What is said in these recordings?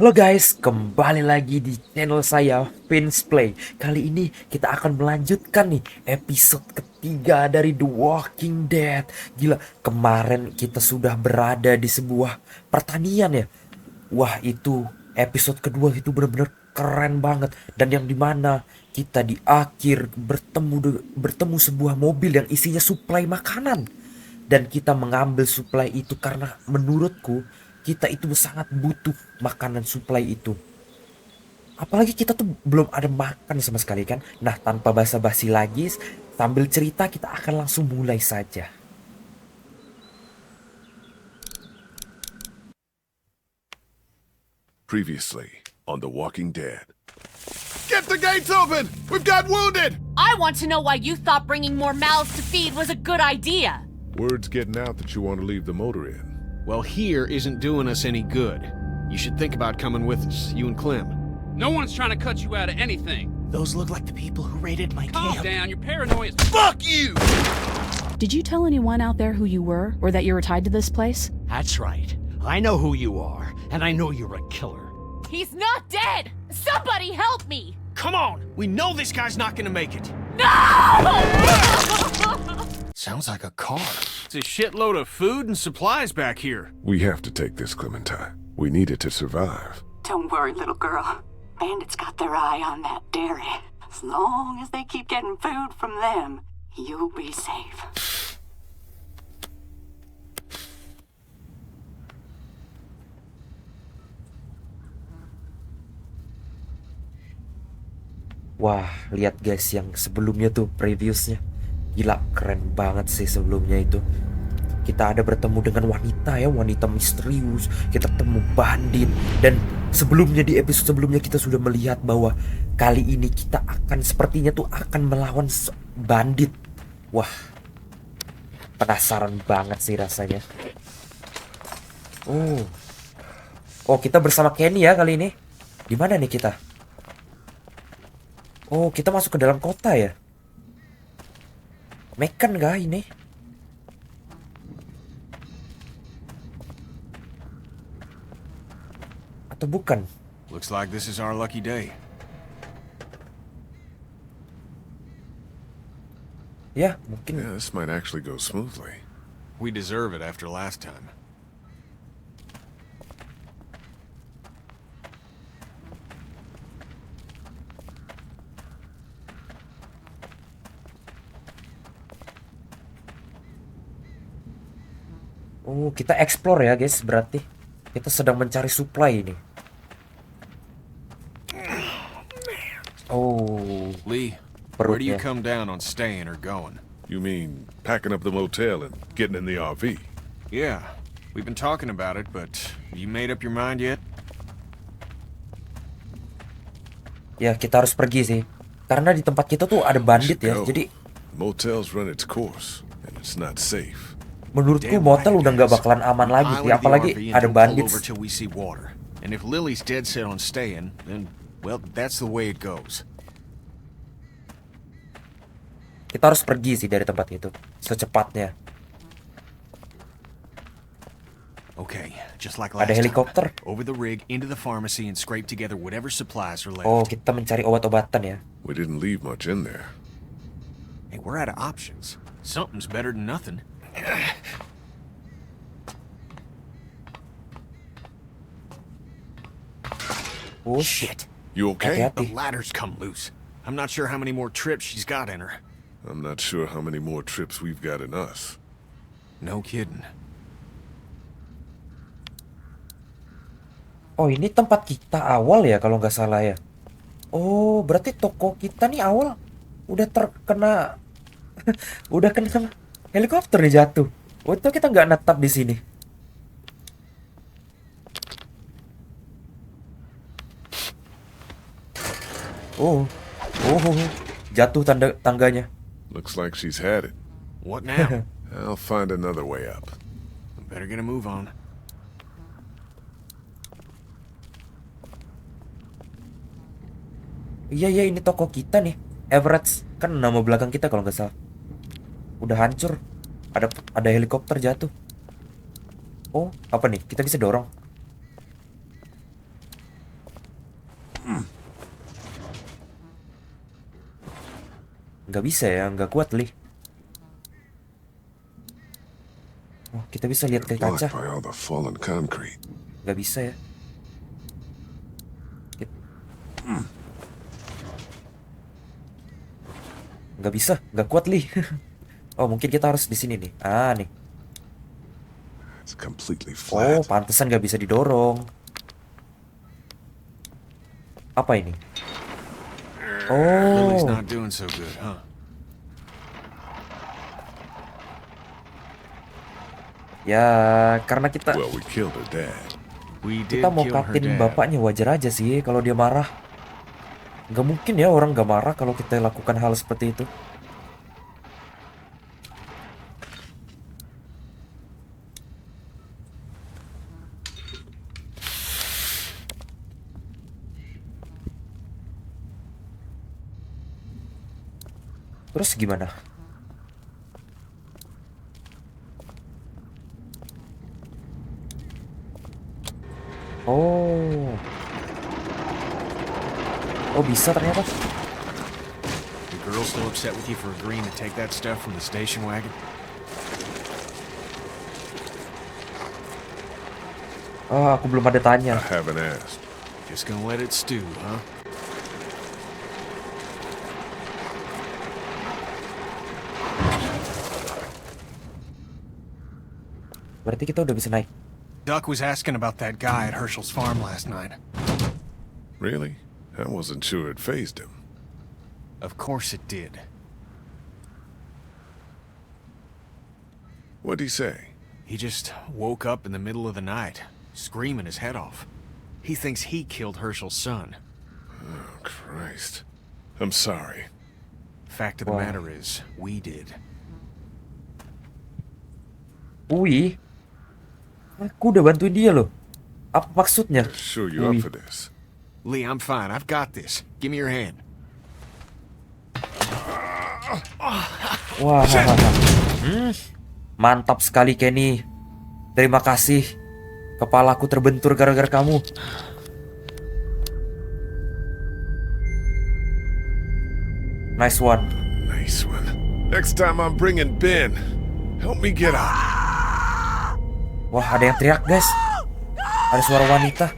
Halo guys, kembali lagi di channel saya Vince Play. Kali ini kita akan melanjutkan nih episode ketiga dari The Walking Dead. Gila, kemarin kita sudah berada di sebuah pertanian ya. Wah, itu episode kedua itu benar-benar keren banget, dan yang dimana kita di akhir bertemu sebuah mobil yang isinya suplai makanan, dan kita mengambil suplai itu karena menurutku kita itu sangat butuh makanan suplai itu. Apalagi kita tuh belum ada makan sama sekali kan. Nah, tanpa basa-basi lagi, sambil cerita kita akan langsung mulai saja. Previously on The Walking Dead. Get the gates open! We've got wounded! I want to know why you thought bringing more mouths to feed was a good idea. Word's getting out that you want to leave the motor in. Well, here isn't doing us any good. You should think about coming with us, you and Clem. No one's trying to cut you out of anything. Those look like the people who raided my Calm camp. down, you're paranoid. Fuck you! Did you tell anyone out there who you were, or that you were tied to this place? That's right. I know who you are, and I know you're a killer. He's not dead! Somebody help me! Come on! We know this guy's not gonna make it! Sounds like a car. It's a shitload of food and supplies back here. We have to take this, Clementine. We need it to survive. Don't worry, little girl. Bandits got their eye on that dairy. As long as they keep getting food from them, you'll be safe. Wah, lihat guys yang sebelumnya tuh previewsnya. Gila, keren banget sih sebelumnya itu. Kita ada bertemu dengan wanita ya, wanita misterius. Kita ketemu bandit. Dan sebelumnya di episode sebelumnya kita sudah melihat bahwa kali ini kita akan sepertinya tuh akan melawan bandit. Wah, penasaran banget sih rasanya. Oh, kita bersama Kenny ya kali ini. Di mana nih kita? Oh, kita masuk ke dalam kota ya? Mekan kah ini? Atau bukan? Looks like this is our lucky day. Ya, mungkin. Yeah, this might actually go smoothly. We deserve it after last time. Oh, kita explore ya guys, berarti. Kita sedang mencari supply ini. Oh, Lee, where do you perutnya. come down on staying or going? You mean packing up the motel and getting in the RV? Yeah, we've been talking about it, but you made up your mind yet? Ya, kita harus pergi sih. Karena di tempat kita tuh ada bandit ya. Go. Jadi Motel's run its course, and it's not safe. menurutku Damn motel right udah it nggak is. bakalan aman lagi sih. Island the Apalagi RV and ada don't bandit. pull over till we see water. And if Lily's dead set on staying, then, well, that's the way it goes. Kita harus pergi sih dari tempat itu secepatnya. Okay, just like Ada last helikopter. time. Over the rig, into the pharmacy, and scrape together whatever supplies are left. Oh, kita mencari obat-obatan ya. We didn't leave much in there. Hey, we're out of options. Something's better than nothing. Oh shit. You okay? Hati-hati. The ladder's come loose. I'm not sure how many more trips she's got in her. I'm not sure how many more trips we've got in us. No kidding. Oh, ini tempat kita awal ya kalau nggak salah ya. Oh, berarti toko kita nih awal udah terkena udah kena helikopter nih jatuh. Oh, itu kita nggak netap di sini. Oh, jatuh tangganya. Looks like she's had it. What now? I'll find another way up. Better get a move on. Iya, ini toko kita nih. Everett kan nama belakang kita kalau nggak salah. Udah hancur. Ada helikopter jatuh. Oh, apa nih? Kita bisa dorong. Nggak bisa ya, nggak kuat, Lee. Oh, kita bisa lihat ke Blocked kaca. by all the fallen concrete. Nggak bisa ya. Nggak bisa, nggak kuat, Lee. Oh, mungkin kita harus di sini nih. Ah, nih. It's completely Oh, flat. pantesan nggak bisa didorong. Apa ini? Lily's Oh, not doing so good, huh? ya karena kita Well, we killed her dad. We did kita mau kill her katin dad. bapaknya, wajar aja sih kalau dia marah. Nggak mungkin ya orang nggak marah kalau kita lakukan hal seperti itu. Terus gimana? Oh. Oh, bisa ternyata. The girl still upset with you for agreeing to take that stuff from the station wagon? Oh, aku belum ada I tanya. haven't asked. Just gonna let it stew, huh? Berarti kita udah bisa naik. Duck was asking about that guy at Herschel's farm last night. Really? I wasn't sure it phased him. Of course it did. What'd he say? He just woke up in the middle of the night, screaming his head off. He thinks he killed Herschel's son. Oh, Christ. I'm sorry. Fact of the Wow. matter is, we did. Wih. Aku udah bantuin dia loh. Apa maksudnya? Sure you up Wih. for this. Lee, I'm fine. I've got this. Give me your hand. Wah. Mantap sekali, Kenny. Terima kasih. Kepalaku terbentur gara-gara kamu. Nice one. Nice one. Next time I'm bringing Ben. Help me get out. Wah, ada yang teriak, guys. Ada suara wanita.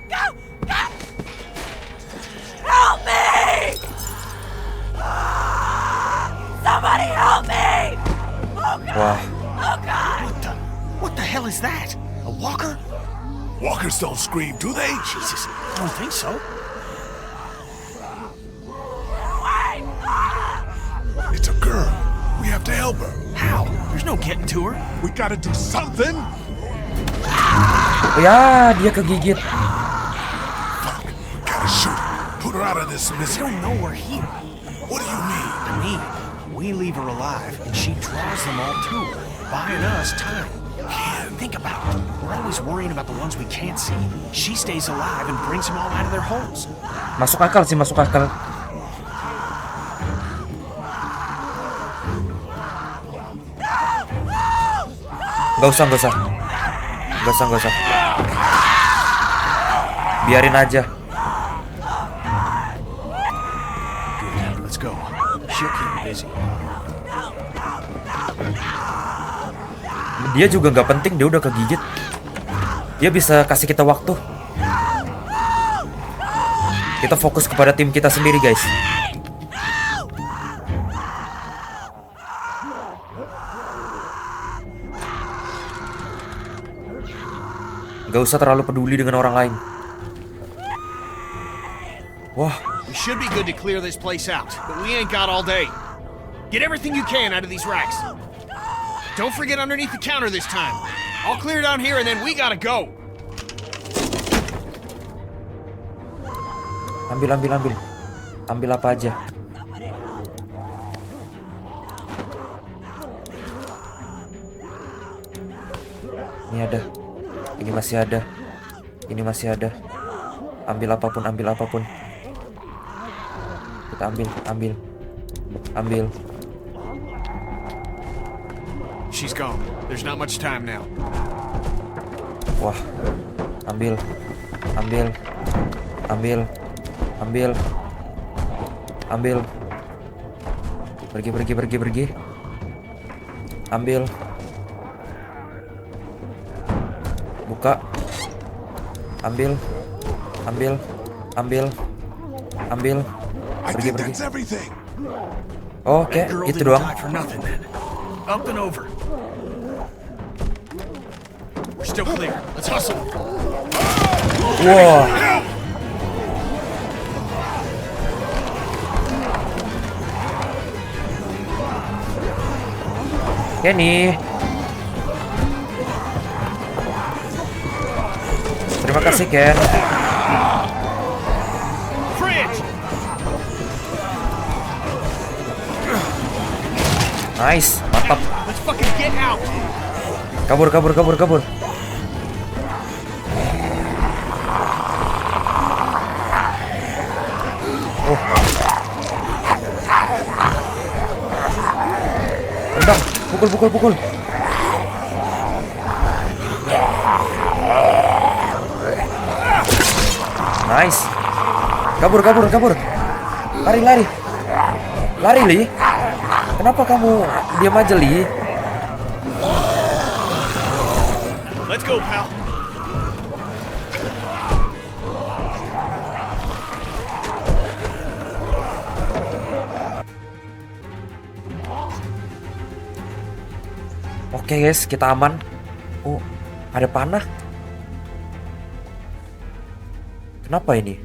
Help me! Somebody help me! Wah, What the hell is that? A walker? Walkers don't scream, do they? Jesus, I don't think so. It's a girl. We have to help her. How? There's no getting to her. We gotta do something. oh ya, dia kegigit. Gotta shoot her. Put her out of this We misery. don't know we're here. What do you mean? I mean, we leave her alive, and she draws them all to her, buying us time. Think about it. We're always worrying about the ones we can't see. She stays alive and brings them all out of their holes. Masuk akal sih, masuk akal. Gak usah. Gak usah. Biarin aja. Good, let's go. She'll keep you busy. Dia juga nggak penting, dia udah kegigit. Dia bisa kasih kita waktu. Kita fokus kepada tim kita sendiri, guys. Gak usah terlalu peduli dengan orang lain. Wah, We should be good to clear this place out, but we ain't got all day. Get everything you can out of these racks. Don't forget underneath the counter this time. I'll clear down here and then we gotta go. ambil. Ambil apa aja. Ini ada. Ini masih ada. Ini masih ada. Ambil apapun. Kita ambil. She's gone. There's not much time now. Wah. Ambil. Ambil. Ambil. Pergi. Ambil. Buka. Ambil. I Pergi. think that's everything. Oke, That girl itu didn't doang. die for nothing then. Up and over. We're still clear. Let's hustle. Wah. Kenny. Terima kasih, Ken. Fridge! Nice, mantap. Let's fucking get out! Kabur. Oh. Tendang, pukul. Nice. Kabur. Lari, Li. Kenapa kamu diam aja, Li? Let's go, pal. Oke guys, kita aman. Oh, ada panah. Kenapa ini?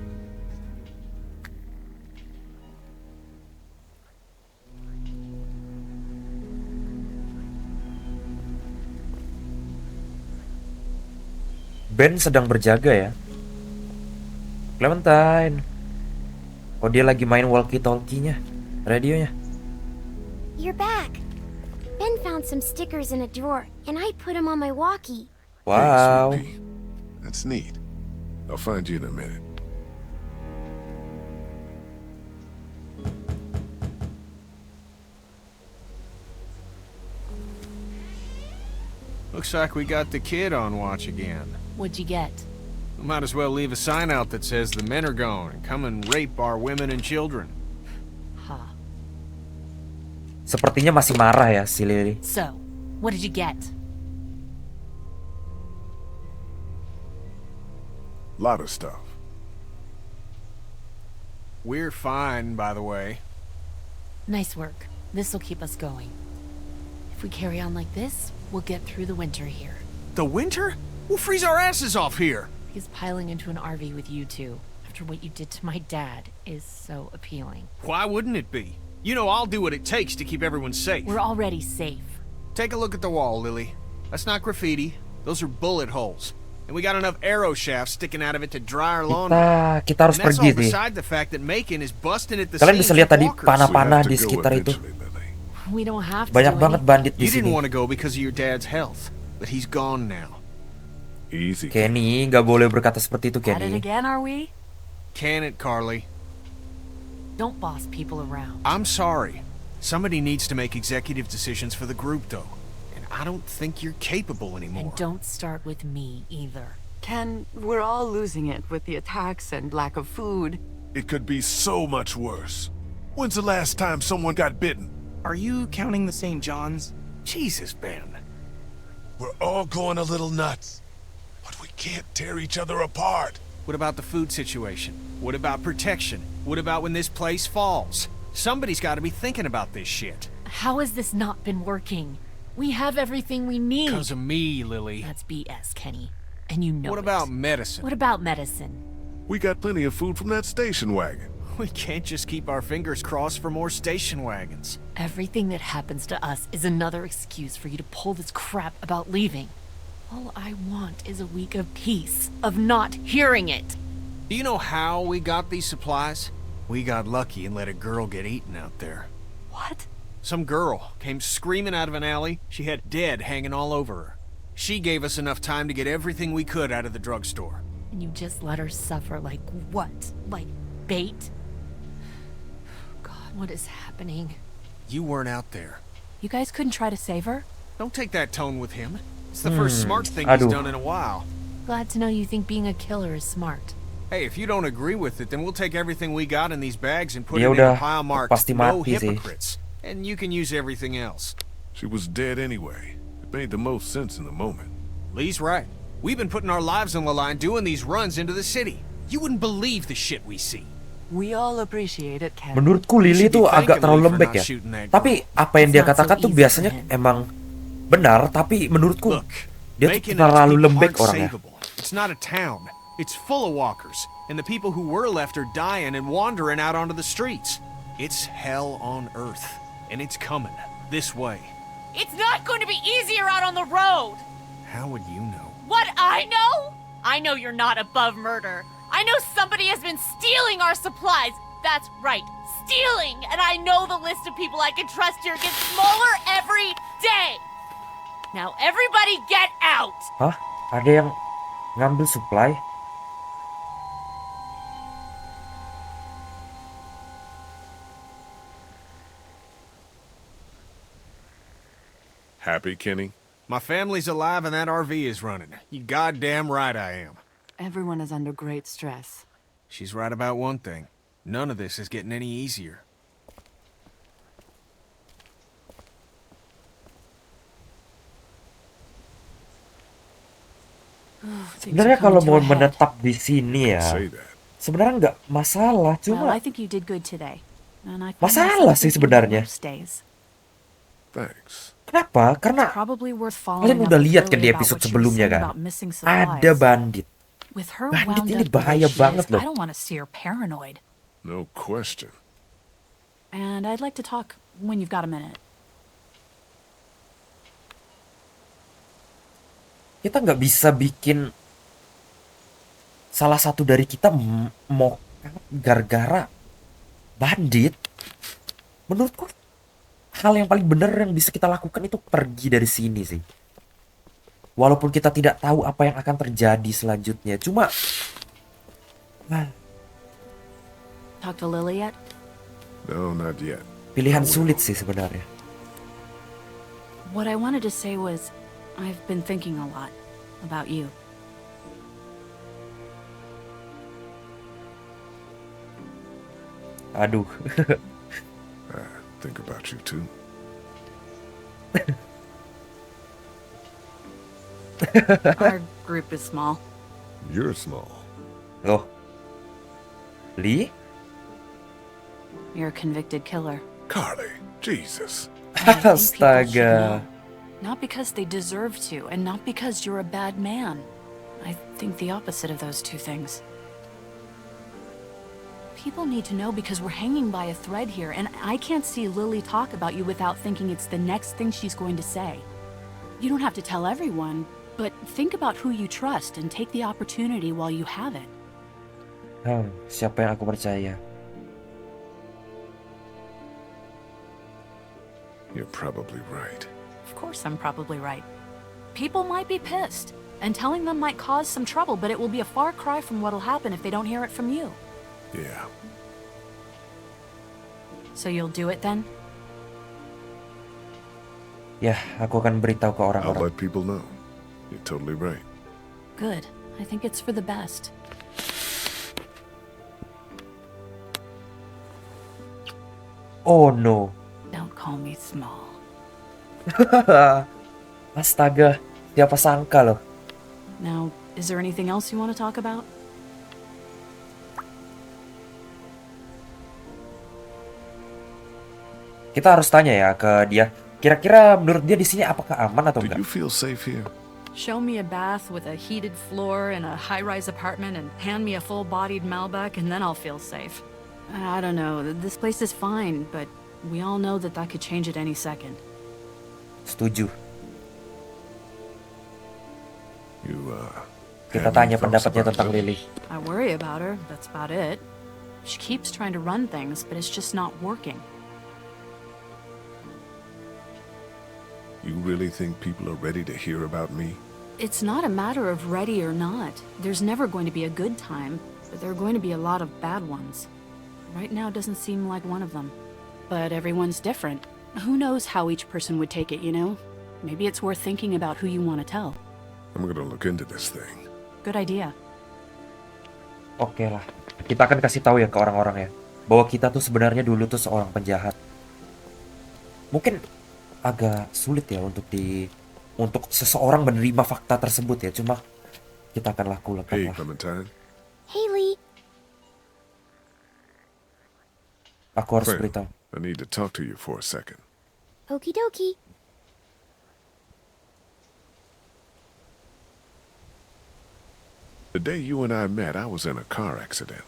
Ben sedang berjaga ya. Clementine. Oh, dia lagi main walkie-talkie-nya, radionya. You're back. Ben found some stickers in a drawer, and I put them on my walkie. Wow. Hey, sweet pea. That's neat. I'll find you in a minute. Looks like we got the kid on watch again. What'd you get? We might as well leave a sign out that says the men are gone and come and rape our women and children. Huh. Sepertinya masih marah ya si Lily. So, what did you get? Lot of stuff. We're fine, by the way. Nice work. This'll keep us going. If we carry on like this, we'll get through the winter here. The winter? We'll freeze our asses off here. Because piling into an RV with you two, after what you did to my dad, is so appealing. Why wouldn't it be? You know I'll do what it takes to keep everyone safe. We're already safe. Take a look at the wall, Lily. That's not graffiti. Those are bullet holes. And we got enough arrow shafts sticking out of it to dry our laundry. Kita harus And that's pergi all nih. beside the fact that Macon is busting at the Kalian seams bisa lihat with tadi walkers. panah-panah We have di to go sekitar itu. eventually, Lily. We don't have to Banyak do banget bandit di You didn't sini. want to go because of your dad's health, but he's gone now. Easy. Kenny, nggak boleh berkata seperti itu, At it Kenny. again, are we? Can it, Carly? Don't boss people around. I'm sorry. Somebody needs to make executive decisions for the group, though. And I don't think you're capable anymore. And don't start with me either. Ken, we're all losing it with the attacks and lack of food. It could be so much worse. When's the last time someone got bitten? Are you counting the St. John's? Jesus, Ben. We're all going a little nuts. But we can't tear each other apart. What about the food situation? What about protection? What about when this place falls? Somebody's got to be thinking about this shit. How has this not been working? We have everything we need. Because of me, Lily. That's BS, Kenny. And you know What it. about medicine? What about medicine? We got plenty of food from that station wagon. We can't just keep our fingers crossed for more station wagons. Everything that happens to us is another excuse for you to pull this crap about leaving. All I want is a week of peace, of not hearing it. Do you know how we got these supplies? We got lucky and let a girl get eaten out there. What? Some girl came screaming out of an alley. She had dead hanging all over her. She gave us enough time to get everything we could out of the drugstore. And you just let her suffer like what? Like bait? God, what is happening? You weren't out there. You guys couldn't try to save her? Don't take that tone with him. It's the first smart thing Aduh. he's done in a while. Glad to know you think being a killer is smart. Hey, if you don't agree with it, then we'll take everything we got in these bags and put Ya it in a udah, pile marked pasti "No mati sih. Hypocrites," and you can use everything else. She was dead anyway. It made the most sense in the moment. Lee's right. We've been putting our lives on the line doing these runs into the city. You wouldn't believe the shit we see. We all appreciate it, Ken. Menurutku Lily tuh agak terlalu lembek ya. Tapi apa yang dia katakan tuh biasanya emang benar, tapi menurutku dia tuh terlalu lembek orangnya. It's not a town. It's full of walkers, and the people who were left are dying and wandering out onto the streets. It's hell on earth, and it's coming this way. It's not going to be easier out on the road! How would you know? What I know? I know you're not above murder. I know somebody has been stealing our supplies. That's right, stealing! And I know the list of people I can trust here gets smaller every day! Now everybody get out! Hah? Ada yang ngambil supply? Happy, Kenny? My family's alive and that RV is running. You goddamn right I am. Everyone is under great stress. She's right about one thing. None of this is getting any easier. Sebenarnya kalau mau menetap di sini ya, Say that. sebenarnya nggak masalah, Well, cuma I think you did good today. And I find masalah myself sih thinking sebenarnya. most days. Thanks. Kenapa? Karena Probably worth following kalian up udah with lihat kan Lily di about episode what you were sebelumnya saying kan, about missing supplies. ada bandit. With her Bandit wound ini up the way bahaya she banget is, loh. I don't want to see her paranoid. No question. And I'd like to talk when you've got a minute. Kita nggak bisa bikin salah satu dari kita mokat gara-gara bandit. Menurutku hal yang paling benar yang bisa kita lakukan itu pergi dari sini sih. Walaupun kita tidak tahu apa yang akan terjadi selanjutnya. Cuma Talk to Lily yet? No, not yet. pilihan sulit sih sebenarnya. What I wanted to say was, I've been thinking a lot about you. Aduh. I think about you too. Our group is small. You're small. Loh. Lee? You're a convicted killer. Carly, Jesus. And I think people should Astaga. know. Not because they deserve to, and not because you're a bad man. I think the opposite of those two things. People need to know because we're hanging by a thread here, and I can't see Lily talk about you without thinking it's the next thing she's going to say. You don't have to tell everyone, but think about who you trust and take the opportunity while you have it. Siapa yang aku percaya? You're probably right. Of course I'm probably right. People might be pissed, and telling them might cause some trouble, but it will be a far cry from what'll happen if they don't hear it from you. Yeah. So you'll do it then? Ya, aku akan beritahu ke I'll orang-orang. let people know. You're totally right. Good. I think it's for the best. Oh no. Don't call me small. Astaga, siapa sangka loh. Now, is there anything else you want to talk about? Kita harus tanya ya ke dia. Kira-kira menurut dia di sini apakah aman atau Do enggak? you feel safe here? Show me a bath with a heated floor in a high-rise apartment and hand me a full-bodied Malbec and then I'll feel safe. I don't know. This place is fine, but we all know that could change at any second. Setuju. You, Kita have any tanya thoughts pendapatnya about tentang Lily? Lily. I worry about her. That's about it. She keeps trying to run things, but it's just not working. You really think people are ready to hear about me? It's not a matter of ready or not. There's never going to be a good time, but there are going to be a lot of bad ones. Right now doesn't seem like one of them. But everyone's different. Who knows how each person would take it, you know? Maybe it's worth thinking about who you want to tell. I'm gonna look into this thing. Good idea. Oke lah, kita akan kasih tahu ya ke orang-orang ya, bahwa kita tuh sebenarnya dulu tuh seorang penjahat. Mungkin agak sulit ya untuk seseorang menerima fakta tersebut ya, cuma kita akan lakukan Hey, lah. Clementine. Haley, Aku harus Friend, beritahu. I need to talk to you for a second. okie dokie. The day you and I met, I was in a car accident.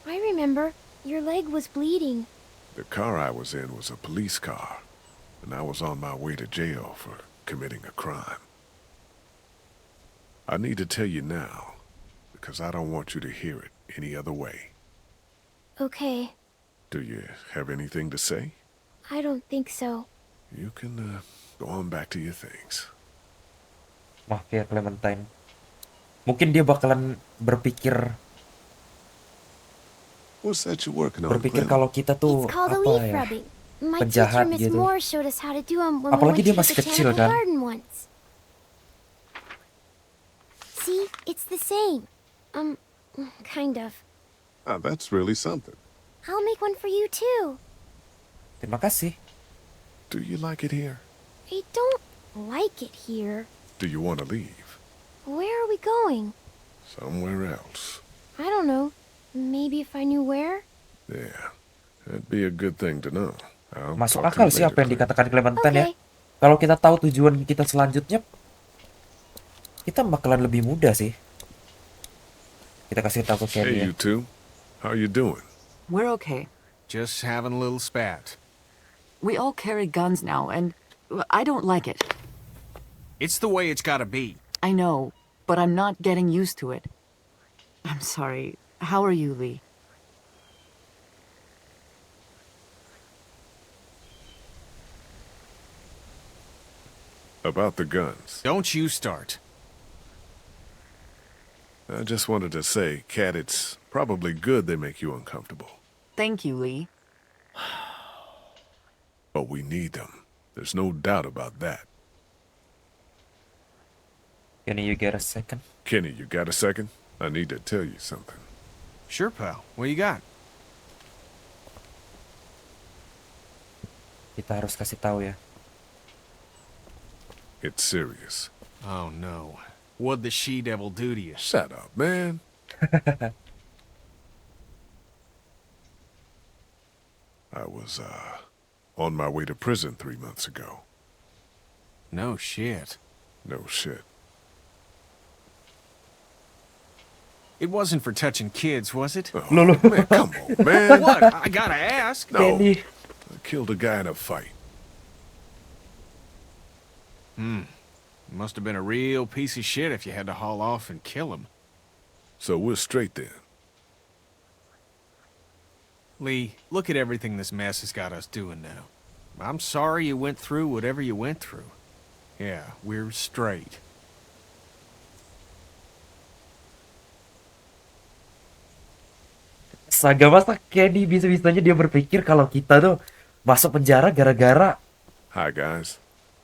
I remember. Your leg was bleeding. The car I was in was a police car, and I was on my way to jail for committing a crime. I need to tell you now, because I don't want you to hear it any other way. Okay, Do you have anything to say? I don't think so. You can go on back to your things. Maaf ya Clementine. Mungkin dia bakalan berpikir What's that you're working on, berpikir Clem? kalau kita tuh It's called a apa leaf ya? rubbing. My penjahat teacher, Miss gitu. Moore, showed us how to do them when Apalagi we dia went masih to the kecil, botanical kan? garden once. See, it's the same. Kind of. Ah, that's really something. I'll make one for you too. Terima kasih. Do you like it here? I don't like it here. Do you want to leave? Where are we going? Somewhere else. I don't know. Maybe if I knew where? Yeah, that'd be a good thing to know. I'll Masuk talk to akal you sih apa yang later, Clem. dikatakan Clementine ya. Okay. Kalau kita tahu tujuan kita selanjutnya, kita bakalan lebih mudah sih. Kita kasih tahu ke Kenny Hey, ya. you two. How you doing? We're okay. Just having a little spat. We all carry guns now, and I don't like it. It's the way it's gotta be. I know, but I'm not getting used to it. I'm sorry. How are you, Lee? About the guns. Don't you start. I just wanted to say, Kat, it's probably good they make you uncomfortable. Thank you, Lee. But we need them. There's no doubt about that. Kenny, you get a second? Kenny, you got a second? I need to tell you something. Sure, pal. What you got? Kita harus kasih tahu ya. It's serious. Oh, no. What'd the she-devil do to you? Shut up, man. I was, on my way to prison 3 months ago. No shit. No shit. It wasn't for touching kids, was it? Oh, man, come on, man. What? I gotta ask. No. Kenny. I killed a guy in a fight. Must have been a real piece of shit if you had to haul off and kill him. So we're straight then. Lee, look at everything this mess has got us doing now. I'm sorry you went through whatever you went through. Yeah, we're straight. Astaga, masa Kenny bisa-bisanya dia berpikir kalau kita tuh masuk penjara gara-gara Hi, guys.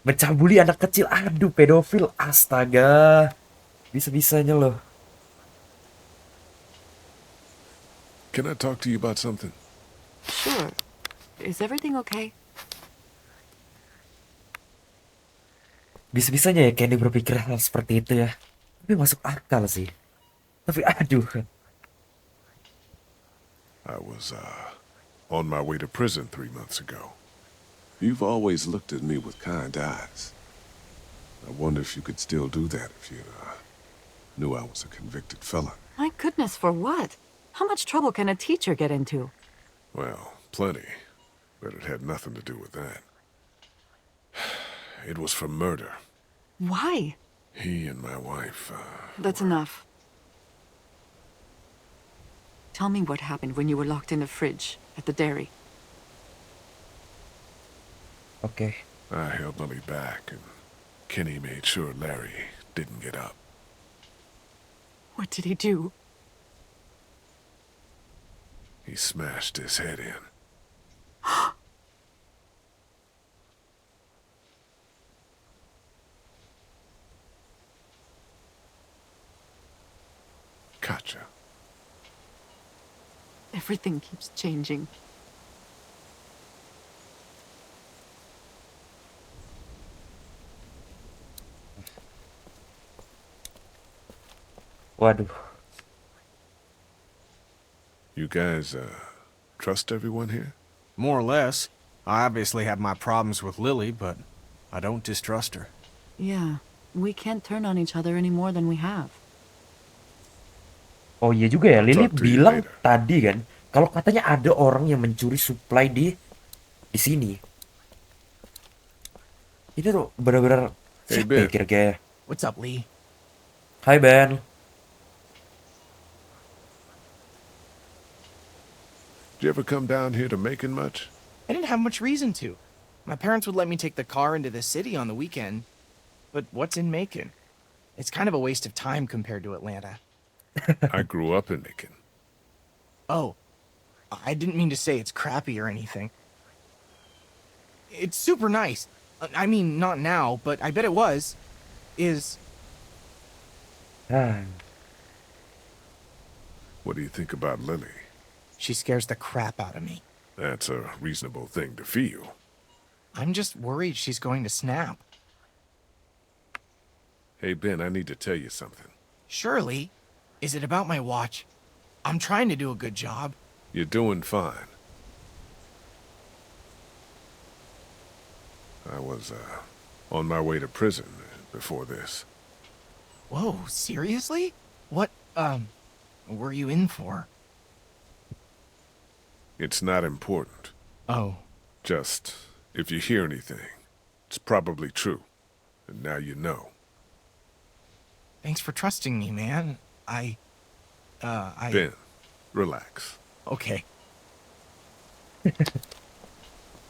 mencabuli anak kecil. Aduh, pedofil. Astaga. Bisa-bisanya loh. Can I talk to you about something? Sure. Is everything okay? Bisa-bisanya ya Kenny berpikir hal seperti itu ya. Tapi masuk akal sih. Tapi aduh. I was, on my way to prison 3 months ago. You've always looked at me with kind eyes. I wonder if you could still do that if you, knew I was a convicted felon. My goodness, for what? How much trouble can a teacher get into? Well, plenty. But it had nothing to do with that. It was for murder. Why? He and my wife, That's enough. Tell me what happened when you were locked in the fridge at the dairy. Oke. I held Lily back, and Kenny made sure Larry didn't get up. What did he do? He smashed his head in. Katja. Everything keeps changing. Waduh. You guys, trust everyone here? More or less. I obviously have my problems with Lily, but I don't distrust her. Yeah, we can't turn on each other any more than we have. Oh iya juga ya, Lily Talk to you bilang later. tadi kan, kalau katanya ada orang yang mencuri supply di sini. Itu tuh benar-benar Hey, siapa ya Ben. kira-kira? What's up, Lee? Hai Ben. Did you ever come down here to Macon much? I didn't have much reason to. My parents would let me take the car into the city on the weekend. But what's in Macon? It's kind of a waste of time compared to Atlanta. I grew up in Macon. Oh, I didn't mean to say it's crappy or anything. It's super nice. I mean, not now, but I bet it was. Is. Ah, What do you think about Lily? She scares the crap out of me. That's a reasonable thing to feel. I'm just worried she's going to snap. Hey, Ben, I need to tell you something. Surely. Is it about my watch? I'm trying to do a good job. You're doing fine. I was, on my way to prison before this. Whoa, seriously? What, were you in for? It's not important. Oh. Just, if you hear anything, it's probably true. And now you know. Thanks for trusting me, man. Ben, relax. Okay.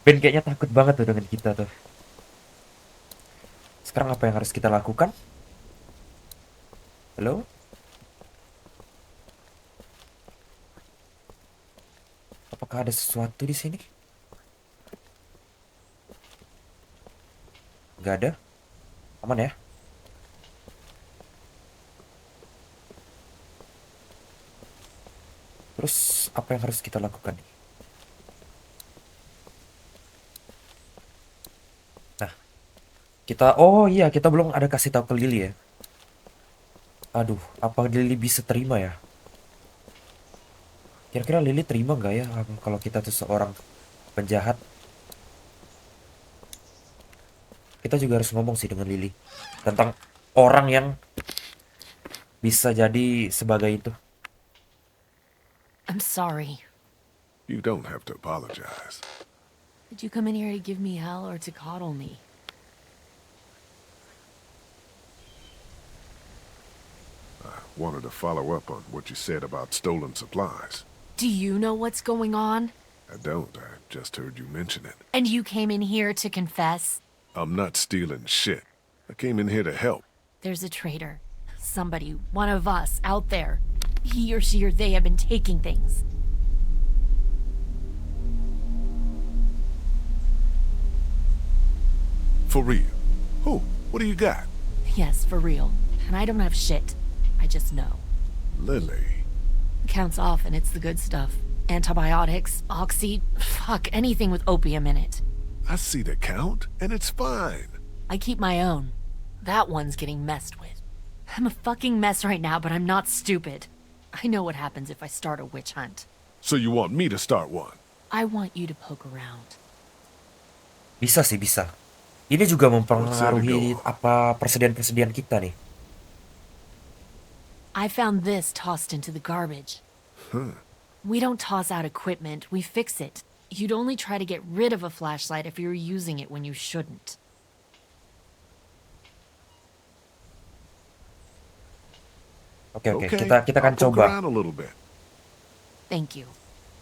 Ben kayaknya takut banget tuh dengan kita tuh. Sekarang apa yang harus kita lakukan? Halo? Apakah ada sesuatu di sini? Nggak ada? Aman ya? Terus apa yang harus kita lakukan nih? Nah, oh iya, kita belum ada kasih tahu ke Lily ya. Aduh, apa Lily bisa terima ya? Kira-kira Lily terima nggak ya kalau kita tuh seorang penjahat? Kita juga harus ngomong sih dengan Lily tentang orang yang bisa jadi sebagai itu. I'm sorry. You don't have to apologize. Did you come in here to give me hell or to coddle me? I wanted to follow up on what you said about stolen supplies. Do you know what's going on? I don't. I just heard you mention it. And you came in here to confess? I'm not stealing shit. I came in here to help. There's a traitor. Somebody, one of us, out there. He or she or they have been taking things. For real. Who? What do you got? Yes, for real. And I don't have shit. I just know. Lily. Counts off and it's the good stuff. Antibiotics, oxy, fuck, anything with opium in it. I see the count, and it's fine. I keep my own. That one's getting messed with. I'm a fucking mess right now, but I'm not stupid. I know what happens if I start a witch hunt. So you want me to start one? I want you to poke around. Bisa sih, bisa. Ini juga mempengaruhi apa persediaan-persediaan kita nih. I found this tossed into the garbage. We don't toss out equipment, we fix it. You'd only try to get rid of a flashlight if you were using it when you shouldn't. Oke, kita akan I'll poke coba. around a little bit. Thank you.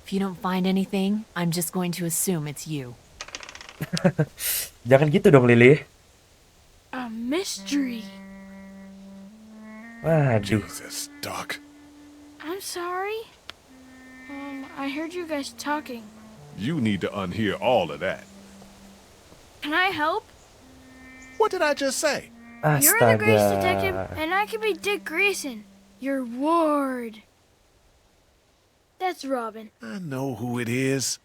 If you don't find anything, I'm just going to assume it's you. Jangan gitu dong, Lily. A mystery. Waduh. Jesus, Doc. I'm sorry. I heard you guys talking. You need to unhear all of that. Can I help? What did I just say? You're the Grace Astaga. Detective, and I can be Dick Grayson, your ward. That's Robin. I know who it is.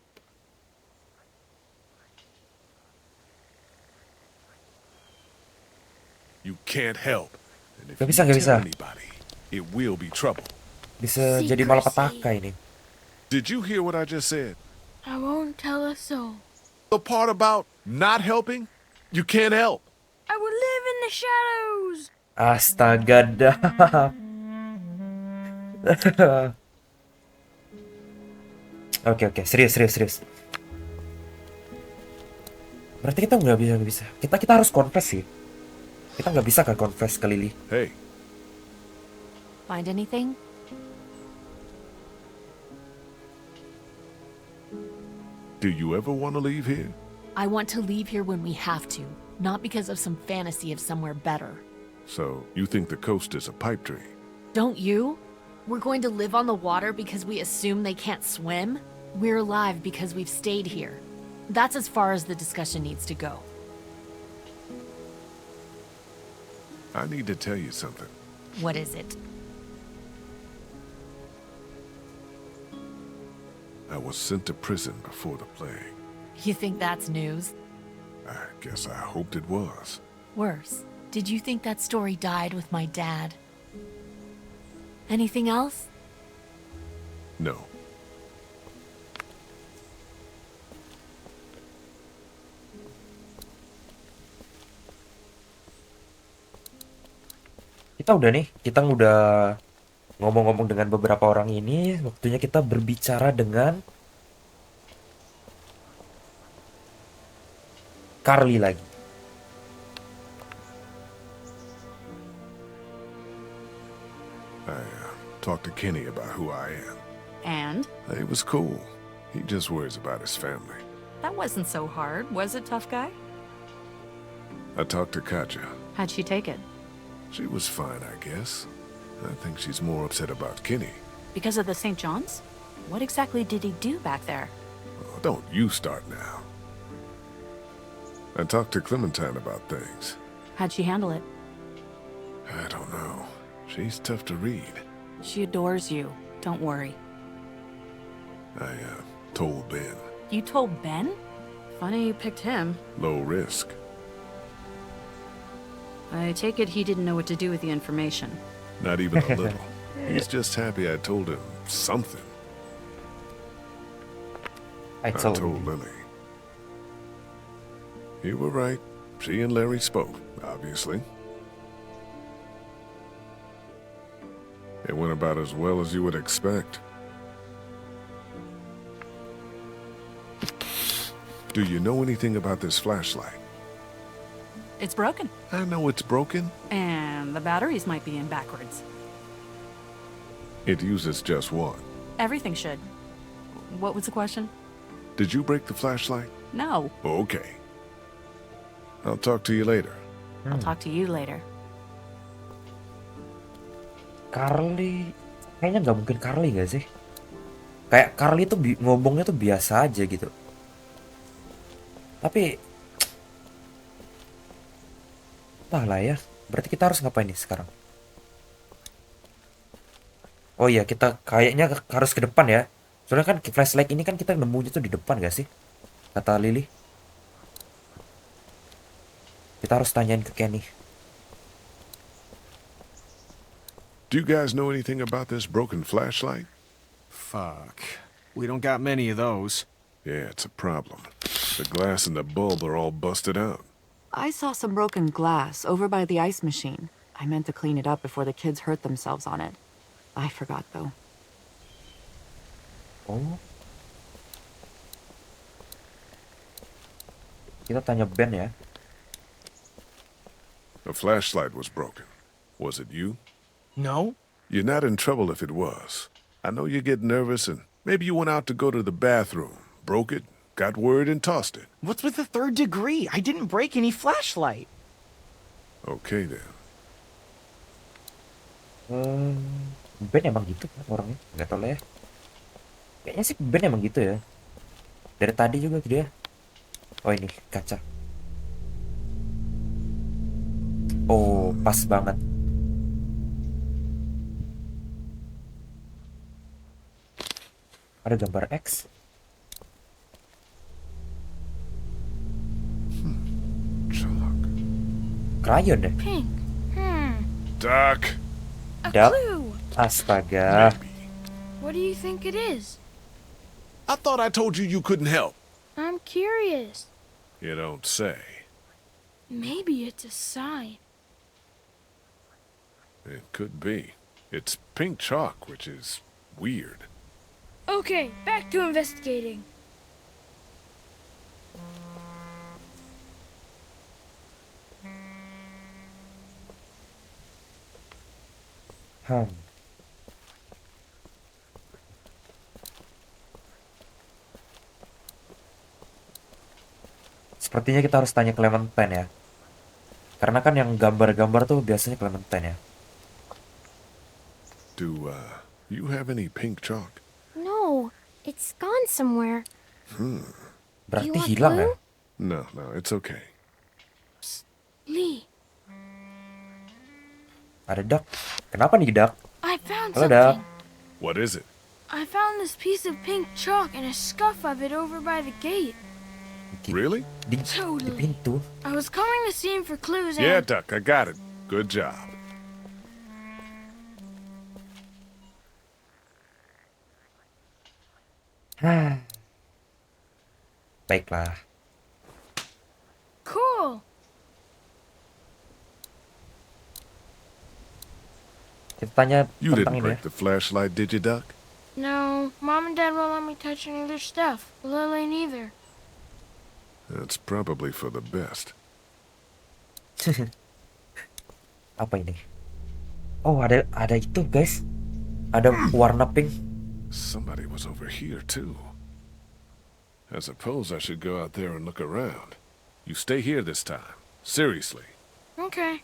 You can't help. And if Gak you bisa, gak tell bisa. anybody, it will be trouble. Bisa jadi malapetaka ini. Did you hear what I just said? I won't tell a soul. The part about not helping? You can't help. I will live in the shadows. Astaga dah. Oke, serius. Berarti kita nggak bisa. Kita harus confess sih. Kita nggak bisa kan confess ke Lily. Hey, Find anything? do you ever want to leave here? I want to leave here when we have to, not because of some fantasy of somewhere better. So, you think the coast is a pipe dream? Don't you? We're going to live on the water because we assume they can't swim? We're alive because we've stayed here. That's as far as the discussion needs to go. I need to tell you something. What is it? I was sent to prison before the plague. You think that's news? I guess I hoped it was. Worse. Did you think that story died with my dad? Anything else? No. Kita udah ngomong-ngomong dengan beberapa orang ini. Waktunya kita berbicara dengan Carly lagi. I talked to Kenny about who I am. And? It was cool. He just worries about his family. That wasn't so hard, was it, tough guy? I talked to Katja. How'd she take it? She was fine, I guess. I think she's more upset about Kenny. Because of the St. John's? What exactly did he do back there? Oh, don't you start now. I talked to Clementine about things. How'd she handle it? I don't know. She's tough to read. She adores you. Don't worry. I told Ben. You told Ben? Funny you picked him. Low risk. I take it he didn't know what to do with the information. Not even a little. He's just happy I told him something. I told Lily. You were right. She and Larry spoke, obviously. It went about as well as you would expect. Do you know anything about this flashlight? It's broken. I know it's broken. And the batteries might be in backwards. It uses just one. Everything should. What was the question? Did you break the flashlight? No. Okay. I'll talk to you later. I'll talk to you later. Carly, kayaknya nggak mungkin Carly nggak sih? Kayak Carly tuh ngomongnya tuh biasa aja gitu. Tapi, entahlah ya. Berarti kita harus ngapain nih sekarang? Oh iya, kita kayaknya harus ke depan ya. Soalnya kan flashlight ini kan kita nemunya tuh di depan gak sih? Kata Lily. Kita harus tanyain ke Kenny. Do you guys know anything about this broken flashlight? Fuck. We don't got many of those. Yeah, it's a problem. The glass and the bulb are all busted out. I saw some broken glass over by the ice machine. I meant to clean it up before the kids hurt themselves on it. I forgot, though. Oh. Kita tanya Ben ya. The flashlight was broken. Was it you? No. You're not in trouble if it was. I know you get nervous and maybe you went out to go to the bathroom, broke it, got word and tossed it. What's with the third degree? I didn't break any flashlight. Okay then. Ben emang gitu kan orangnya. Nggak tahu lah ya. Kayaknya sih Ben emang gitu ya. Dari tadi juga dia. Oh ini kaca. Oh pas banget. Ada gambar X. Krayon deh. Pink. Doc. A Duck? clue. Astaga. What do you think it is? I thought I told you you couldn't help. I'm curious. You don't say. Maybe it's a sign. It could be. It's pink chalk, which is weird. Okay, back to investigating. Sepertinya kita harus tanya Clementine ya. Karena kan yang gambar-gambar tuh biasanya Clementine ya. Do, you have any pink chalk? No, it's gone somewhere. Berarti You want hilang ya? blue? No, it's okay. Lee, Ada Duck. Kenapa nih Duck? I found Halo Duck. something. What is it? I found this piece of pink chalk and a scuff of it over by the gate. Really? Di Totally. pintu. I was combing the scene for clues Yeah, and... Duck, I got it. Good job. Baiklah. Cool. Kita tanya You tentang didn't ini ya. break the flashlight, did you, Duck? No, Mom and Dad won't let me touch any of their stuff. Lily neither. That's probably for the best. Apa ini? Oh, ada itu, guys. Ada warna pink. Somebody was over here, too. I suppose I should go out there and look around. You stay here this time. Seriously. Okay.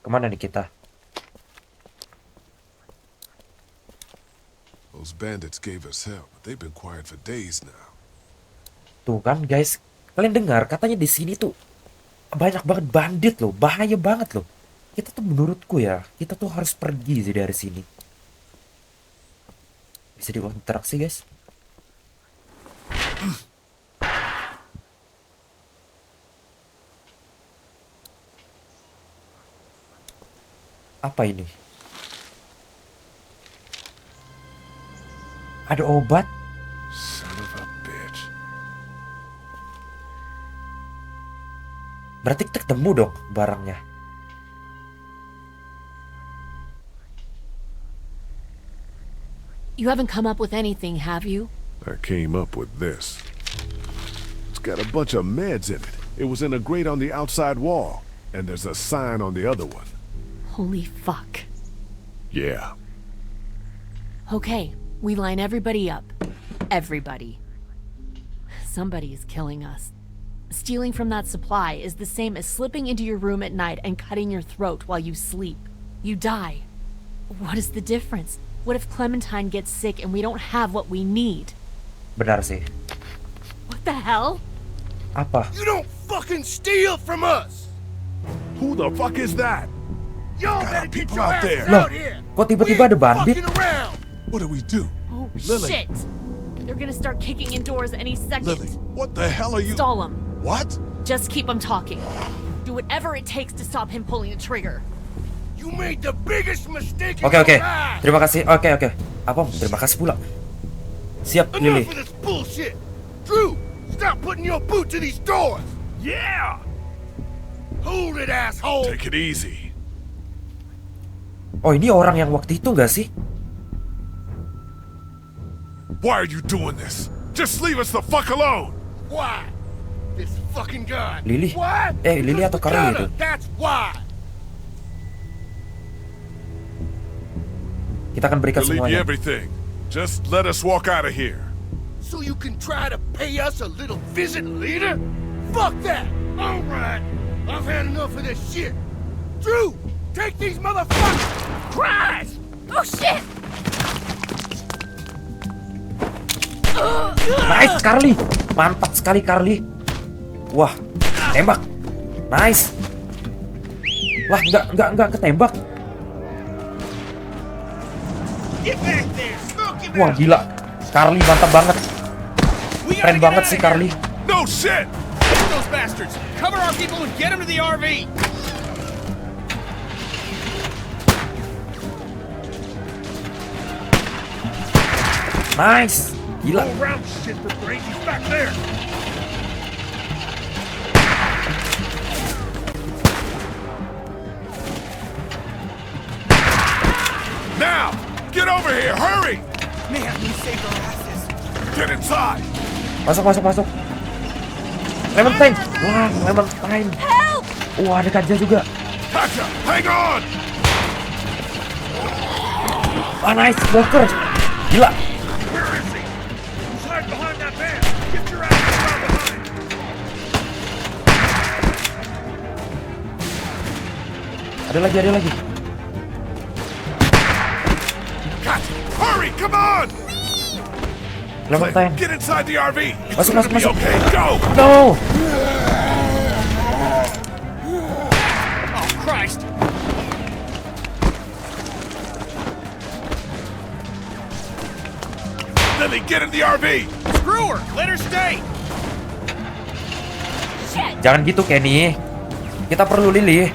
Kemana nih kita? Those bandits gave us hell, but they've been quiet for days now. Tuh kan, guys. Kalian dengar katanya di sini tuh banyak banget bandit loh, bahaya banget loh. Kita tuh menurutku ya, kita tuh harus pergi sih dari sini. Bisa diinteraksi, guys. Apa ini? Ada obat? Son of a bitch. Berarti kita ketemu dong barangnya. You haven't come up with anything, have you? I came up with this. It's got a bunch of meds in it. It was in a grate on the outside wall, and there's a sign on the other one. Holy fuck. Yeah. Okay, we line everybody up. Everybody. Somebody is killing us. Stealing from that supply is the same as slipping into your room at night and cutting your throat while you sleep. You die. What is the difference? What if Clementine gets sick and we don't have what we need? Benar sih. What the hell? Apa? You don't fucking steal from us! Who the fuck is that? Y'all better get your out there. asses out here! Kok tiba-tiba ada bandit? Fucking around! What do we do? Oh, Lily. shit! They're gonna start kicking in doors any second. Lily, what the hell are you? Stall him. What? Just keep him talking. Do whatever it takes to stop him pulling the trigger. You made the biggest mistake in Oke. your life! Terima kasih. Oke. Apa? Terima kasih pula. Siap, Lily. Enough of this bullshit! Drew, stop putting your boot to these doors! Yeah! Hold it, asshole! Take it easy. Oh, ini orang yang waktu itu nggak sih? Why are you doing this? Just leave us the fuck alone! Why? This fucking gun. Lily? What? Lily atau Carly itu? That's why. Kita akan berikan We'll leave you semuanya. everything. Just let us walk out of here. So you can try to pay us a little visit, leader? Fuck that! All right, I've had enough of this shit. Drew, take these motherfuckers! Christ! Oh shit! Nice, Carly. Mantap sekali, Carly. Wah, tembak. Nice. Lah, enggak ketembak. Wah, gila. Carly mantap banget. Keren banget sih Carly. No shit! Get those bastards! Cover our people and get them to the RV! Nice. Gila. Go around shit for brains. He's back there! Now! Get over here! Hurry! Man, we saved our asses. Get inside! Masuk. Clementine. Wah, Clementine. Help! Wah, ada Katja juga. Katja, hang on! Ah, nice. Walker. Gila. Where is he? He's hiding behind that van. Get your ass around behind. Ada lagi. Katja, hurry! Come on! Clementine. Get inside the RV. It's Masuk. gonna be okay. Go! No. Oh, Christ! Lily, get in the RV! Screw her! Let her stay! Jangan gitu, Kenny. Kita perlu Lily.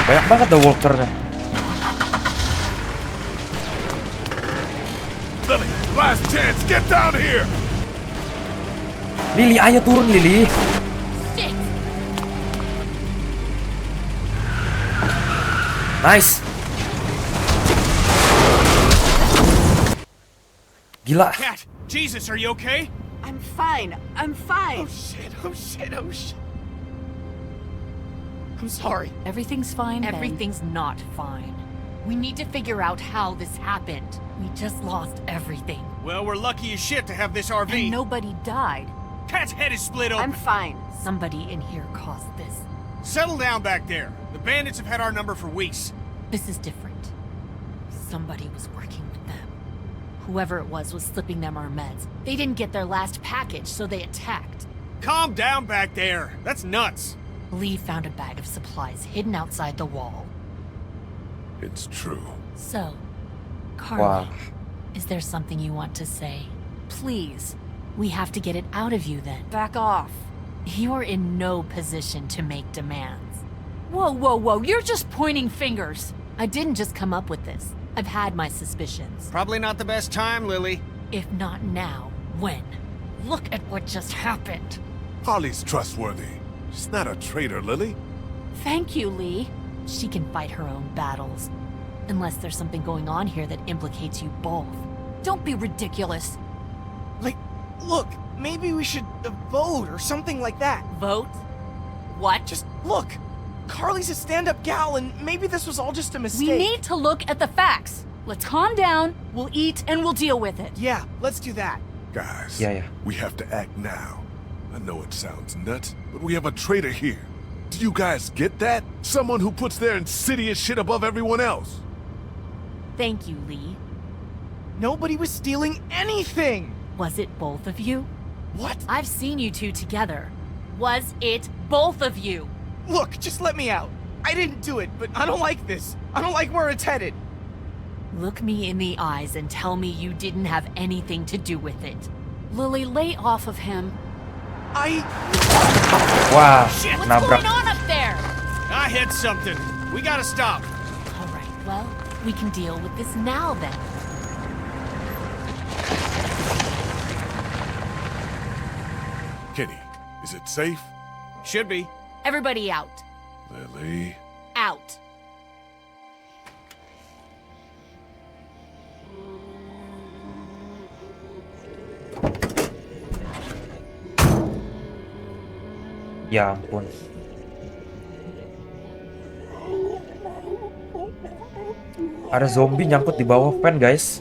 Banyak banget The Walker-nya. Lily, last chance! Get down here! Lily, ayo turun Lily. Shit! Nice. Gila. Cat, Jesus, are you okay? I'm fine. I'm fine. Oh shit. I'm sorry. Everything's fine, Ben. Everything's not fine. We need to figure out how this happened. We just lost everything. Well, we're lucky as shit to have this RV. And nobody died. Cat's head is split open. I'm fine. Somebody in here caused this. Settle down back there. The bandits have had our number for weeks. This is different. Somebody was working with them. Whoever it was slipping them our meds. They didn't get their last package, so they attacked. Calm down back there. That's nuts. Lee found a bag of supplies hidden outside the wall. It's true. So, Carly, Wow. is there something you want to say? Please. We have to get it out of you then. Back off. You're in no position to make demands. Whoa. You're just pointing fingers. I didn't just come up with this. I've had my suspicions. Probably not the best time, Lily. If not now, when? Look at what just happened. Harley's trustworthy. She's not a traitor, Lily. Thank you, Lee. She can fight her own battles. Unless there's something going on here that implicates you both. Don't be ridiculous. Like, look, maybe we should vote or something like that. Vote? What? Just look. Carly's a stand-up gal, and maybe this was all just a mistake. We need to look at the facts. Let's calm down, we'll eat, and we'll deal with it. Yeah, let's do that. Guys, Yeah. we have to act now. I know it sounds nuts, but we have a traitor here. Do you guys get that? Someone who puts their insidious shit above everyone else. Thank you, Lee. Nobody was stealing anything! Was it both of you? What? I've seen you two together. Was it both of you? Look, just let me out. I didn't do it, but I don't like this. I don't like where it's headed. Look me in the eyes and tell me you didn't have anything to do with it. Lily, lay off of him. Wah, Shit, What's nabrak. going on up there? I hit something. We gotta stop. All right, well, we can deal with this now then. Kenny, is it safe? Should be. Everybody out. Lily. Out. Ya ampun. Ada zombie nyangkut di bawah fan, guys.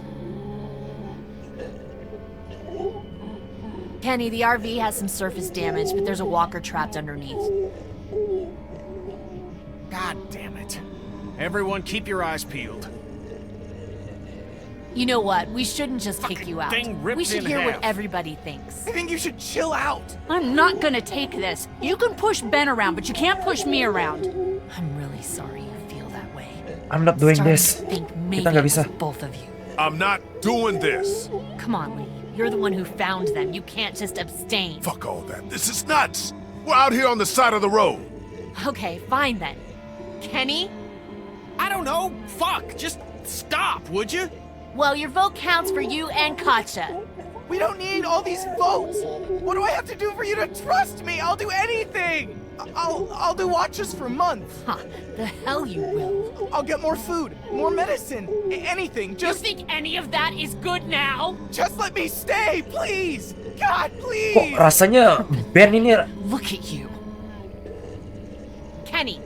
Kenny, the RV has some surface damage, but there's a walker trapped underneath. God damn it. Everyone keep your eyes peeled. You know what? We shouldn't just kick you out. thing ripped We should in hear what half. everybody thinks. I think you should chill out. I'm not gonna take this. You can push Ben around, but you can't push me around. I'm really sorry you feel that way. I'm not doing Starting this. to think maybe Kita nggak it bisa. was both of you. I'm not doing this. Come on, Lee. You're the one who found them. You can't just abstain. Fuck all that. This is nuts. We're out here on the side of the road. Okay, fine then. Kenny? I don't know. Fuck. Just stop, would you? Well, your vote counts for you and Katja. We don't need all these votes. What do I have to do for you to trust me? I'll do anything. I'll do watches for months. Huh, the hell you will. I'll get more food, more medicine, anything. You Just think any of that is good now? just let me stay, please. God, Kok please. rasanya Ben ini Look at you. Kenny,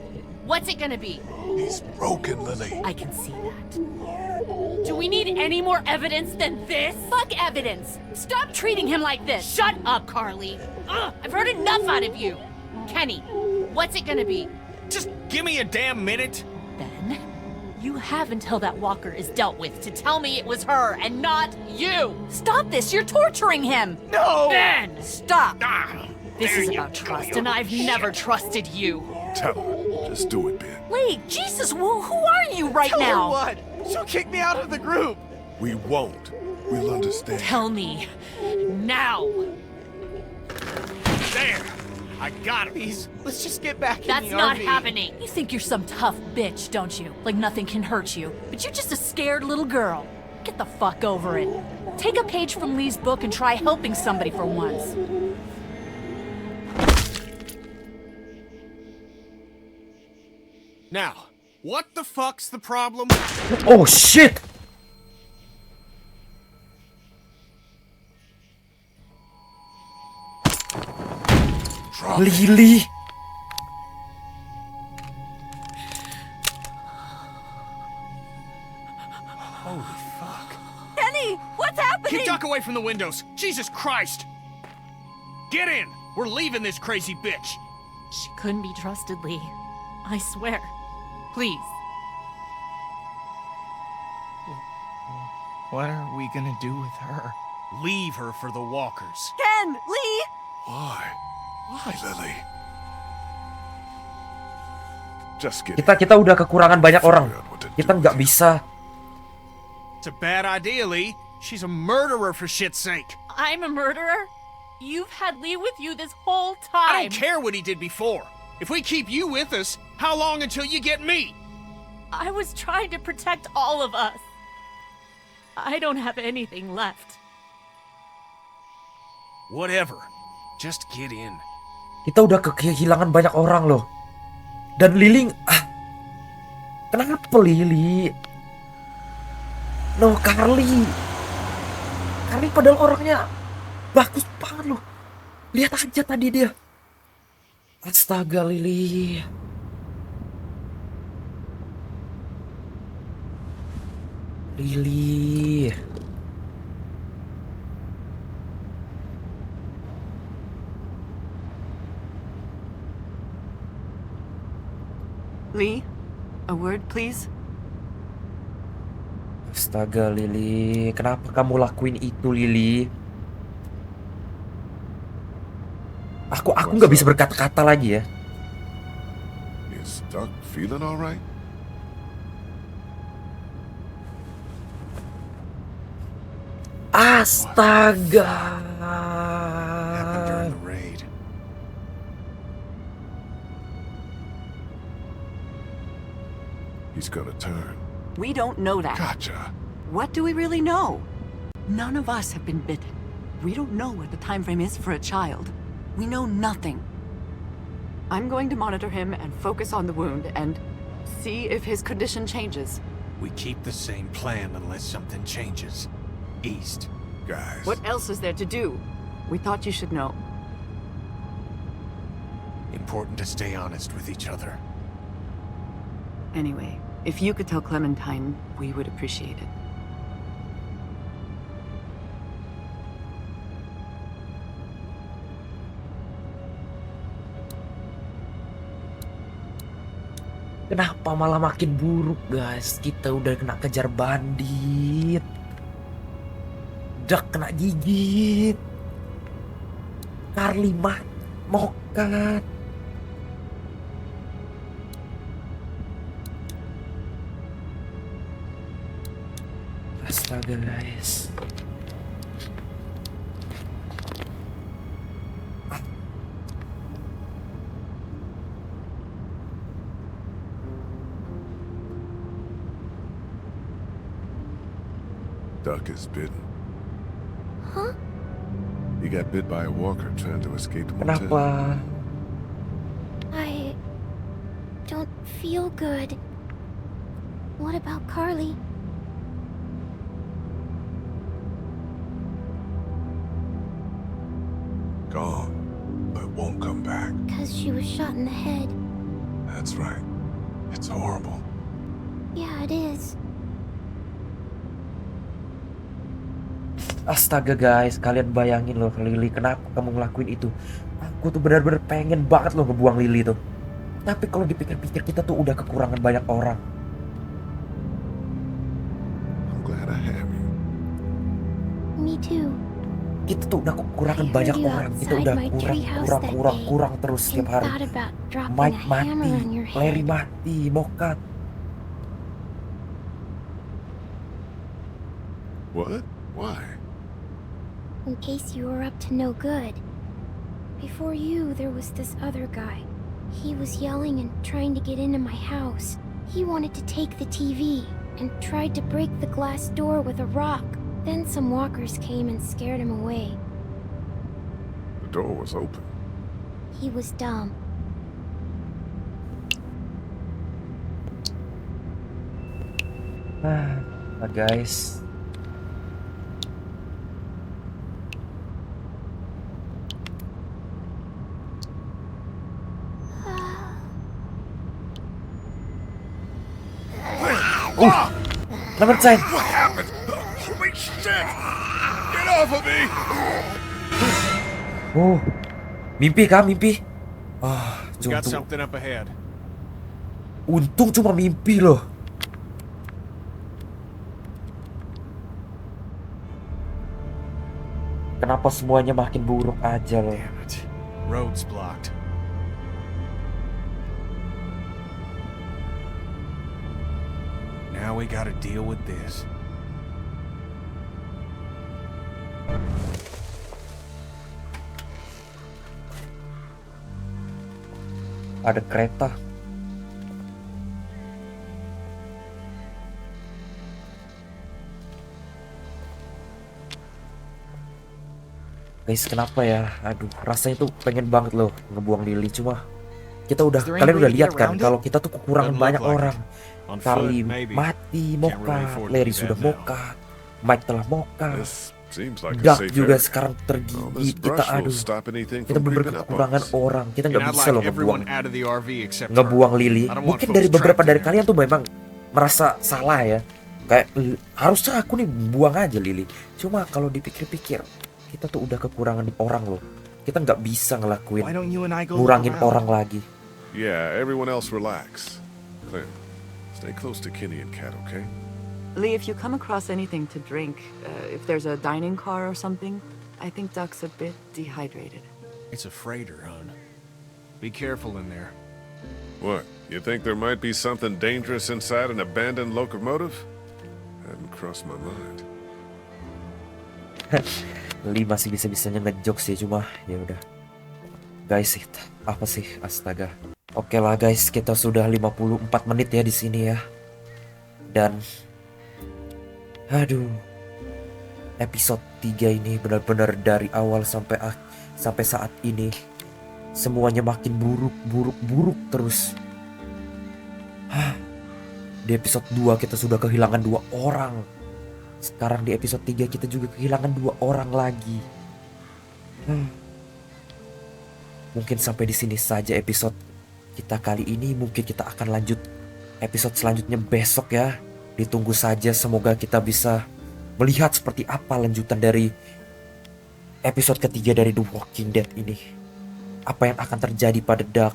what's it gonna be? He's broken, Lily. I can see that. Do we need any more evidence than this? Fuck evidence. Stop treating him like this. Shut up, Carly. Ugh, I've heard enough out of you. Kenny, what's it gonna be? Just give me a damn minute. Ben, you have until that walker is dealt with to tell me it was her and not you. Stop this. You're torturing him. No. Ben! Stop. This There is you about go, trust, you and I've never trusted you. Tell her. Just do it, Ben. Lee, Jesus, who are you right Tell now? her what? She'll kick me out of the group. We won't. We'll understand. Tell me now. There. I got him. Please, let's just get back That's in the not RV. happening. You think you're some tough bitch, don't you? Like nothing can hurt you. But you're just a scared little girl. Get the fuck over it. Take a page from Lee's book and try helping somebody for once. Now, what the fuck's the problem? Oh shit. Lily. Holy fuck. Kenny, what's happening? Keep duck away from the windows. Jesus Christ. Get in. We're leaving this crazy bitch. She couldn't be trusted, Lee. I swear. Please. What are we gonna do with her? Leave her for the walkers. Ken, Lee! Why? Why, Lily? Just get Kita udah kekurangan banyak orang. Kita nggak bisa. It's a bad idea, Lee. She's a murderer, for shit's sake. I'm a murderer? You've had Lee with you this whole I time. don't care what he did before. If we keep you with us, how long until you get me? I was trying to protect all of us. I don't have anything left. Whatever. Just get in. Kita udah kehilangan banyak orang loh. Dan Lily, kenapa Lily? No, Carly. Carly padahal orangnya bagus banget loh. Lihat aja tadi dia. Astaga, Lily. Lily. Lee, a word, please. Astaga, Lily. Kenapa kamu lakuin itu, Lily? Aku nggak bisa berkata-kata lagi ya. You stuck? Feeling all right? Astaga. During the raid. He's gonna turn. We don't know that. Gotcha. What do we really know? None of us have been bitten. We don't know what the time frame is for a child. We know nothing. I'm going to monitor him and focus on the wound and see if his condition changes. We keep the same plan unless something changes. East. Guys. What else is there to do? We thought you should know. Important to stay honest with each other. Anyway, If you could tell Clementine, we would appreciate it. Kenapa malah makin buruk guys? Kita udah kena kejar bandit. Duck kena gigit. Carly mokat. Astaga guys. Duck is bitten. Huh? He got bit by a walker trying to escape the motel. Kenapa? I don't feel good. What about Carly? Gone, but won't come back. Because she was shot in the head. That's right. It's horrible. Yeah, it is. Astaga guys, kalian bayangin loh Lily, kenapa kamu ngelakuin itu? Aku tuh benar-benar pengen banget loh ngebuang Lily tuh. Tapi kalau dipikir-pikir kita tuh udah kekurangan banyak orang. I'm glad I have you. Me too. Kita tuh udah kekurangan banyak orang. Kita udah kurang terus setiap hari. Mike mati, Larry mati, Mokat. What? Why? In case you were up to no good. Before you, there was this other guy. He was yelling and trying to get into my house. He wanted to take the TV and tried to break the glass door with a rock. Then some walkers came and scared him away. The door was open. He was dumb. Guys. Number 10. What happened? Holy shit! Get off of me! Oh, mimpi kah? Mimpi? We got something up ahead. Untung cuma mimpi loh. Kenapa semuanya makin buruk aja loh? Damn it. Road's blocked. Now we gotta deal with this. Ada kereta. Guys, kenapa ya? Aduh, rasanya tuh pengen banget loh ngebuang Lily, cuma kalian udah lihat kan kalau kita tuh kekurangan banyak orang. Carly mati, mokat, Larry sudah mokat, Mike telah mokat, Duck juga sekarang tergigit. Kita bener-bener kekurangan orang. Kita nggak bisa loh ngebuang Lily. Mungkin dari beberapa dari kalian tuh memang merasa salah ya, kayak harusnya aku nih buang aja Lily. Cuma kalau dipikir-pikir, kita tuh udah kekurangan orang loh. Kita nggak bisa ngelakuin ngurangin orang lagi. Yeah, everyone else relax. Clint, stay close to Kenny and Kat, okay? Lee, if you come across anything to drink, if there's a dining car or something, I think Duck's a bit dehydrated. It's a freighter, hon. Be careful in there. What? You think there might be something dangerous inside an abandoned locomotive? Hadn't crossed my mind. Lee masih bisa-bisanya ngejok sih, cuma ya udah. Guys, apa sih? Astaga. Oke lah guys, kita sudah 54 menit ya di sini ya. Dan aduh, episode 3 ini benar-benar dari awal sampai saat ini semuanya makin buruk terus. Di episode 2 kita sudah kehilangan 2 orang. Sekarang di episode 3 kita juga kehilangan 2 orang lagi. Mungkin sampai di sini saja episode kita kali ini. Mungkin kita akan lanjut episode selanjutnya besok ya. Ditunggu saja, semoga kita bisa melihat seperti apa lanjutan dari episode ketiga dari The Walking Dead ini. Apa yang akan terjadi pada Doug?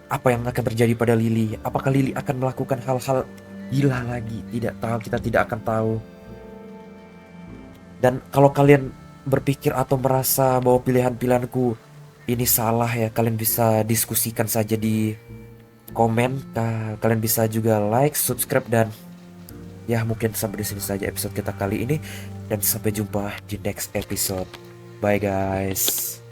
Apa yang akan terjadi pada Lily? Apakah Lily akan melakukan hal-hal gila lagi? Tidak tahu, kita tidak akan tahu. Dan kalau kalian berpikir atau merasa bahwa pilihan-pilihanku ini salah ya, kalian bisa diskusikan saja di komen. Kalian bisa juga like, subscribe, dan ya mungkin sampai di sini saja episode kita kali ini, dan sampai jumpa di next episode. Bye guys.